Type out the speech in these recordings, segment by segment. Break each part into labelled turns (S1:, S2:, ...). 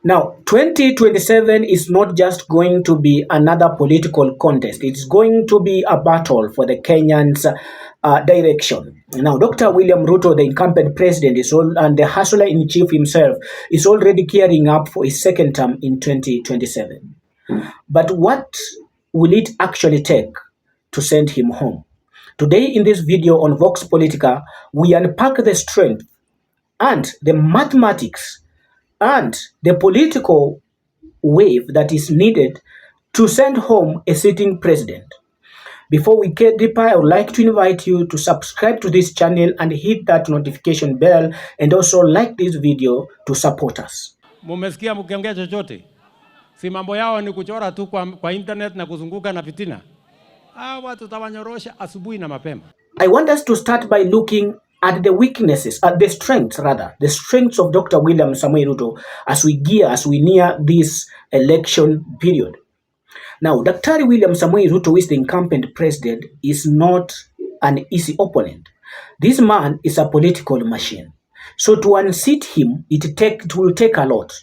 S1: Now, 2027 is not just going to be another political contest. It's going to be a battle for the Kenyans' direction. Now, Dr. William Ruto, the incumbent president, and the hustler-in-chief himself, is already gearing up for his second term in 2027. But what will it actually take to send him home? Today, in this video on Vox Politika, we unpack the strength and the mathematics and the political wave that is needed to send home a sitting president. Before we get deeper, I would like to invite you to subscribe to this channel and hit that notification bell, and also like this video to support us.
S2: Mumesikia mkiongea chochote? Si mambo yao ni kuchora tu kwa internet na kuzunguka na fitina. Watu tawanyorosha asubuhi na mapema.
S1: I want us to start by looking at the weaknesses, at the strengths of Dr. William Samoei Ruto as we near this election period. Now, Dr. William Samoei Ruto, who is the incumbent president, is not an easy opponent. This man is a political machine. So to unseat him, it will take a lot.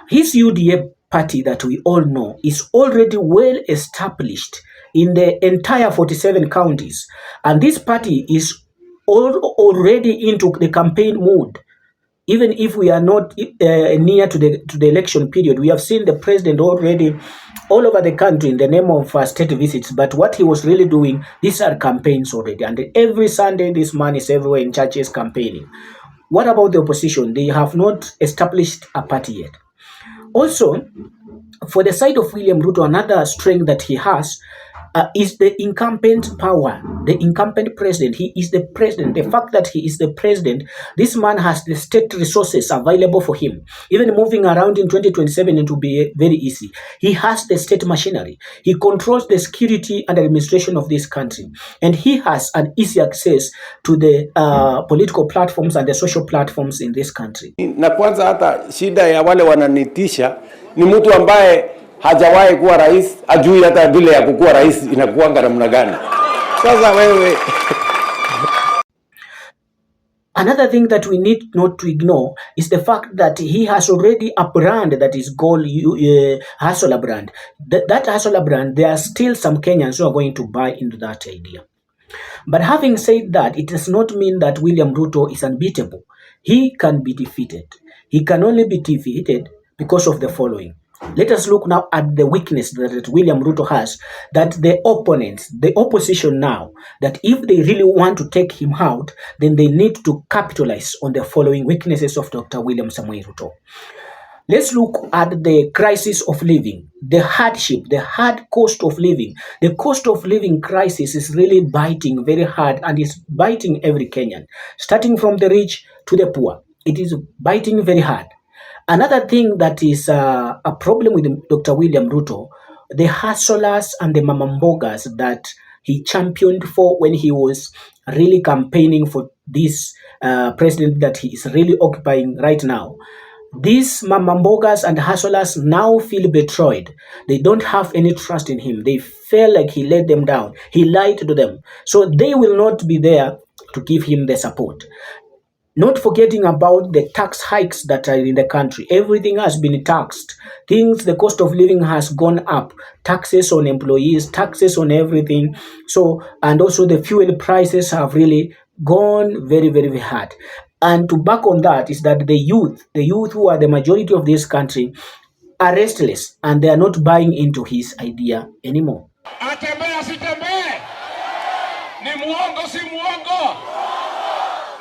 S1: His UDA party that we all know is already well established in the entire 47 counties. And this party is already into the campaign mood. Even if we are not near to the election period, we have seen the president already all over the country in the name of state visits. But what he was really doing, these are campaigns already. And every Sunday, this man is everywhere in churches campaigning. What about the opposition? They have not established a party yet. Also, for the side of William Ruto, another strength that he has is the incumbent power, the incumbent president. He is the president. The fact that he is the president, this man has the state resources available for him. Even moving around in 2027, it will be very easy. He has the state machinery. He controls the security and administration of this country. And he has an easy access to the political platforms and the social platforms in this country.
S3: Na kwanza hata shida ya wale wananitisha ni mtu ambaye hajawahi kuwa rais, ajui hata vile ya kukuwa rais inakuanga namna gani. Sasa wewe.
S1: Another thing that we need not to ignore is the fact that he has already a brand that is called hustler brand. That hustler brand, there are still some Kenyans who are going to buy into that idea. But having said that, it does not mean that William Ruto is unbeatable. He can be defeated. He can only be defeated because of the following. Let us look now at the weakness that William Ruto has, that the opponents, the opposition now, that if they really want to take him out, then they need to capitalize on the following weaknesses of Dr. William Samoei Ruto. Let's look at the crisis of living, the hardship, the hard cost of living. The cost of living crisis is really biting very hard, and it's biting every Kenyan, starting from the rich to the poor. It is biting very hard. Another thing that is a problem with Dr. William Ruto, the hustlers and the mamambogas that he championed for when he was really campaigning for this president that he is really occupying right now. These mamambogas and hustlers now feel betrayed. They don't have any trust in him. They feel like he let them down. He lied to them. So they will not be there to give him the support. Not forgetting about the tax hikes that are in the country. Everything has been taxed. The cost of living has gone up. Taxes on employees, taxes on everything. So, and also the fuel prices have really gone very, very, very hard. And to back on that is that the youth who are the majority of this country are restless, and they are not buying into his idea anymore.
S4: Atembea sitembee, ni muongo si muongo.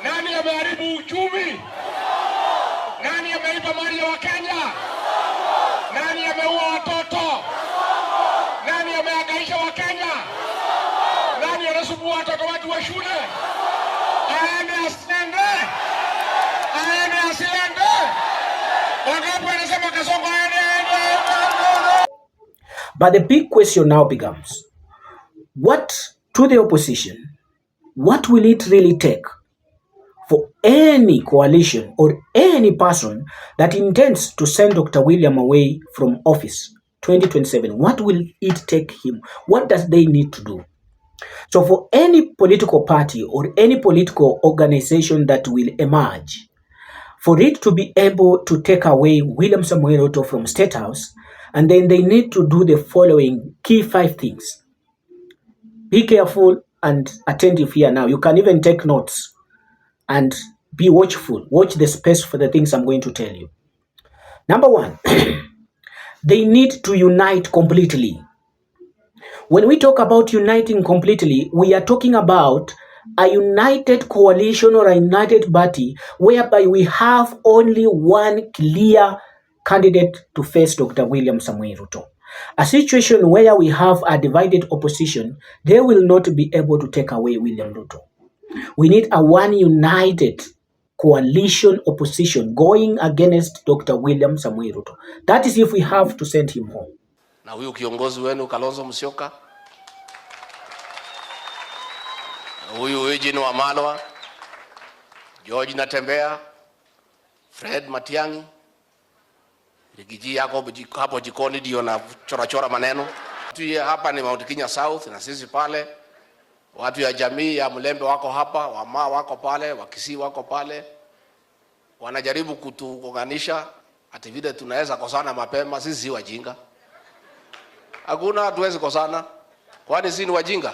S4: Nani ameharibu uchumi? Nani ameiba mali ya Wakenya? Nani ameua watoto? Nani amehangaisha Wakenya? Nani anasumbua watoto wetu wa shule? Aende asiende? Aende asiende? Wangapi wanasema Kasongo aende?
S1: But the big question now becomes, to the opposition, what will it really take for any coalition or any person that intends to send Dr. William away from office 2027? What will it take him? What does they need to do? So for any political party or any political organization that will emerge, for it to be able to take away William Samoei Ruto from State House, and then they need to do the following key 5 things. Be careful and attentive here now. You can even take notes and be watchful. Watch the space for the things I'm going to tell you. Number 1, they need to unite completely. When we talk about uniting completely, we are talking about a united coalition or a united party whereby we have only one clear candidate to face Dr. William Samoei Ruto. A situation where we have a divided opposition, they will not be able to take away William Ruto. We need a one united coalition opposition going against Dr. William Samoei Ruto. That is if we have to send him home.
S5: Na huyu kiongozi wenu Kalonzo Musyoka, huyu Eugene Wamalwa, George Natembea, Fred Matiang'i, Rigiji yako hapo jikoni ndio na chora maneno. Watu hapa ni Mount Kenya South na sisi pale. Watu ya jamii ya Mlembe wako hapa, Wamaa wako pale, Wakisii wako pale. Wanajaribu kutuunganisha ati vile tunaweza kosana mapema. Sisi si wajinga. Hakuna hatuwezi kosana. Kwani sisi ni wajinga?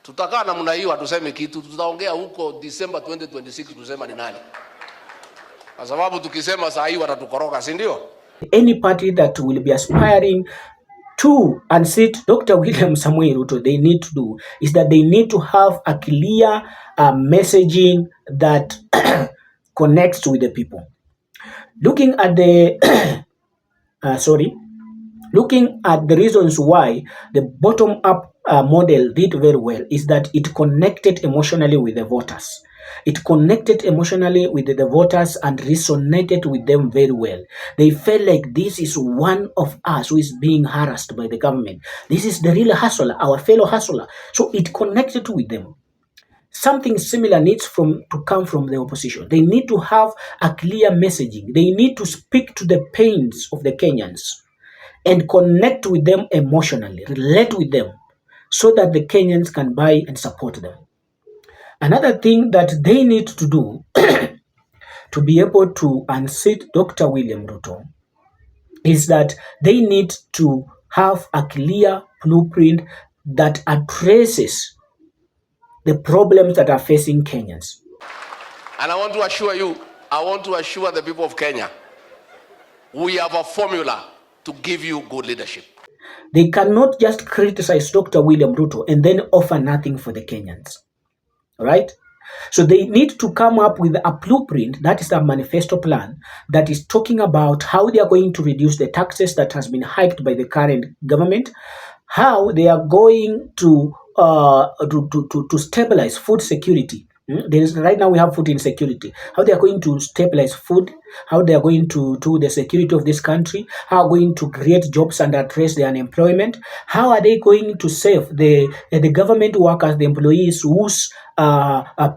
S5: Tutakaa namna hiyo hatusemi kitu. Tutaongea huko December 2026 tusema ni nani. Kwa sababu tukisema saa hii watatukoroga, si ndio?
S1: Any party that will be aspiring to unseat Dr. William Samoei Ruto, they need to do is that they need to have a clear messaging that connects with the people. Looking at the looking at the reasons why the bottom-up model did very well is that it connected emotionally with the voters. It connected emotionally with the voters and resonated with them very well. They felt like this is one of us who is being harassed by the government. This is the real hustler, our fellow hustler. So it connected with them. Something similar needs to come from the opposition. They need to have a clear messaging. They need to speak to the pains of the Kenyans and connect with them emotionally, relate with them, so that the Kenyans can buy and support them. Another thing that they need to do to be able to unseat Dr. William Ruto is that they need to have a clear blueprint that addresses the problems that are facing Kenyans.
S5: And I want to assure the people of Kenya, we have a formula to give you good leadership.
S1: They cannot just criticize Dr. William Ruto and then offer nothing for the Kenyans. Right? So they need to come up with a blueprint, that is a manifesto plan, that is talking about how they are going to reduce the taxes that has been hiked by the current government, how they are going to stabilize food security. Right now we have food insecurity. How they are going to stabilize food, how they are going to do the security of this country, how are going to create jobs and address the unemployment, how are they going to save the government workers, the employees whose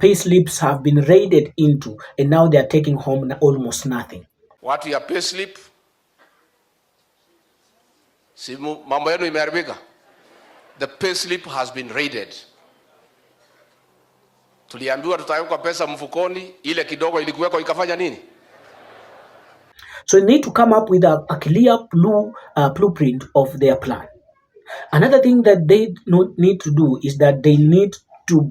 S1: pay slips have been raided into and now they are taking home almost nothing.
S5: Watu ya pay slip, si mambo yenu imeharibika. The pay slip has been raided. Tuliambiwa tutaweka pesa mfukoni, ile kidogo ilikuweko ikafanya nini?
S1: So they need to come up with a clear blueprint of their plan. Another thing that they need to do is that they need to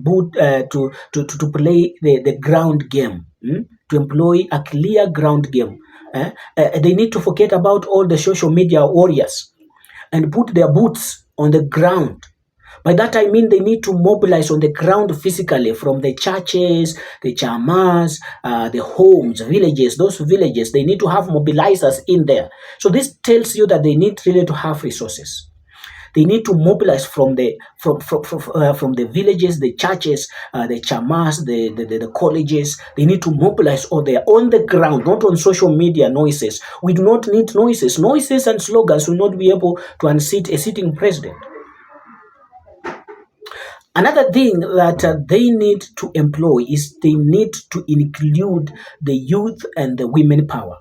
S1: play the ground game, to employ a clear ground game. They need to forget about all the social media warriors and put their boots on the ground. By that I mean they need to mobilize on the ground physically from the churches, the chamas, the homes, villages, those villages. They need to have mobilizers in there. So this tells you that they need really to have resources. They need to mobilize from the villages, the churches, the chamas, the colleges. They need to mobilize all there on the ground, not on social media noises. We do not need noises. Noises and slogans will not be able to unseat a sitting president. Another thing that they need to employ is they need to include the youth and the women power.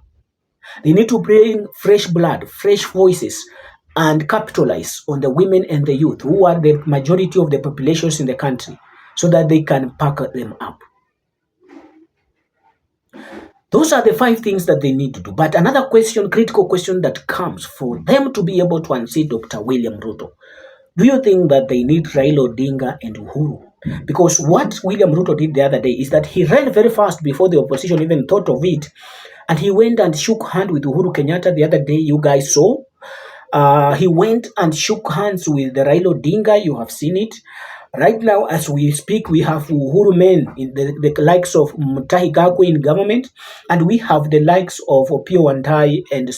S1: They need to bring fresh blood, fresh voices, and capitalize on the women and the youth, who are the majority of the populations in the country, so that they can pack them up. Those are the 5 things that they need to do. But another question, critical question that comes for them to be able to unseat Dr. William Ruto. Do you think that they need Raila Odinga and Uhuru? Because what William Ruto did the other day is that he ran very fast before the opposition even thought of it. And he went and shook hands with Uhuru Kenyatta the other day, you guys saw. He went and shook hands with the Raila Odinga, you have seen it. Right now, as we speak, we have Uhuru men in the likes of Mutahi Kagwe in government, and we have the likes of Opiyo Wandayi and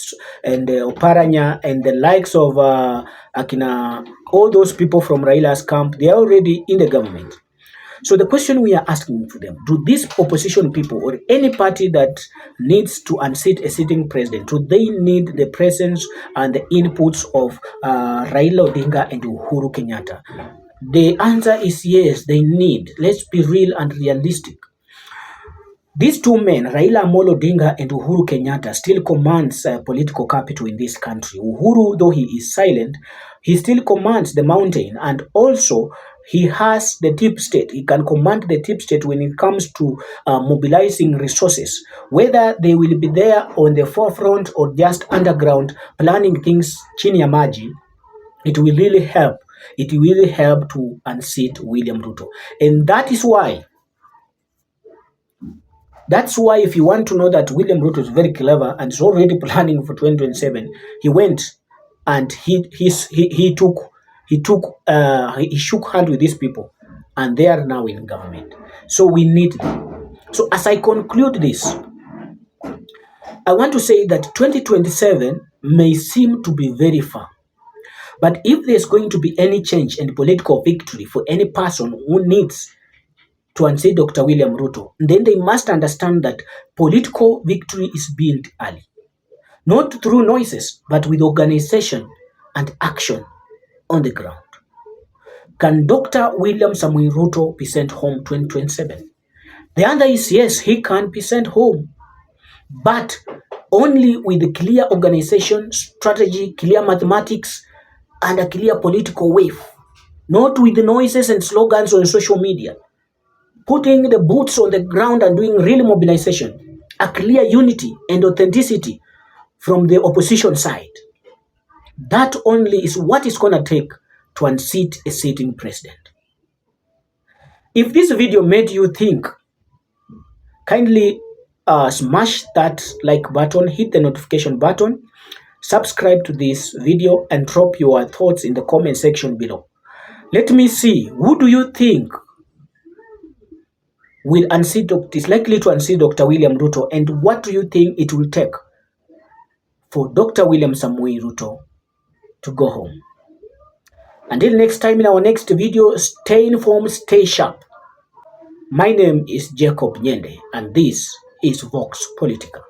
S1: Oparanya and the likes of Akina, all those people from Raila's camp. They are already in the government. So the question we are asking to them, do these opposition people or any party that needs to unseat a sitting president, do they need the presence and the inputs of Raila Odinga and Uhuru Kenyatta? The answer is yes, they need. Let's be real and realistic. These 2 men, Raila Amolo Odinga and Uhuru Kenyatta, still commands political capital in this country. Uhuru, though he is silent, he still commands the mountain, and also he has the deep state. He can command the deep state when it comes to mobilizing resources, whether they will be there on the forefront or just underground planning things chini ya maji. It will really help. It will really help to unseat William Ruto. And that's why if you want to know that William Ruto is very clever and is already planning for 2027, he went and he shook hands with these people, and they are now in government. So we need them. So as I conclude this, I want to say that 2027 may seem to be very far. But if there's going to be any change and political victory for any person who needs to unseat Dr. William Ruto, then they must understand that political victory is built early. Not through noises, but with organization and action on the ground. Can Dr. William Samoei Ruto be sent home 2027? The answer is yes, he can be sent home. But only with a clear organization, strategy, clear mathematics, and a clear political wave. Not with the noises and slogans on social media. Putting the boots on the ground and doing real mobilization, a clear unity and authenticity from the opposition side. That only is what it's going to take to unseat a sitting president. If this video made you think, kindly smash that like button, hit the notification button, subscribe to this video, and drop your thoughts in the comment section below. Let me see, who do you think is likely to unseat Dr. William Ruto, and what do you think it will take for Dr. William Samoei Ruto to go home? Until next time, in our next video, stay informed, stay sharp. My name is Jacob Nyende, and this is Vox Politika.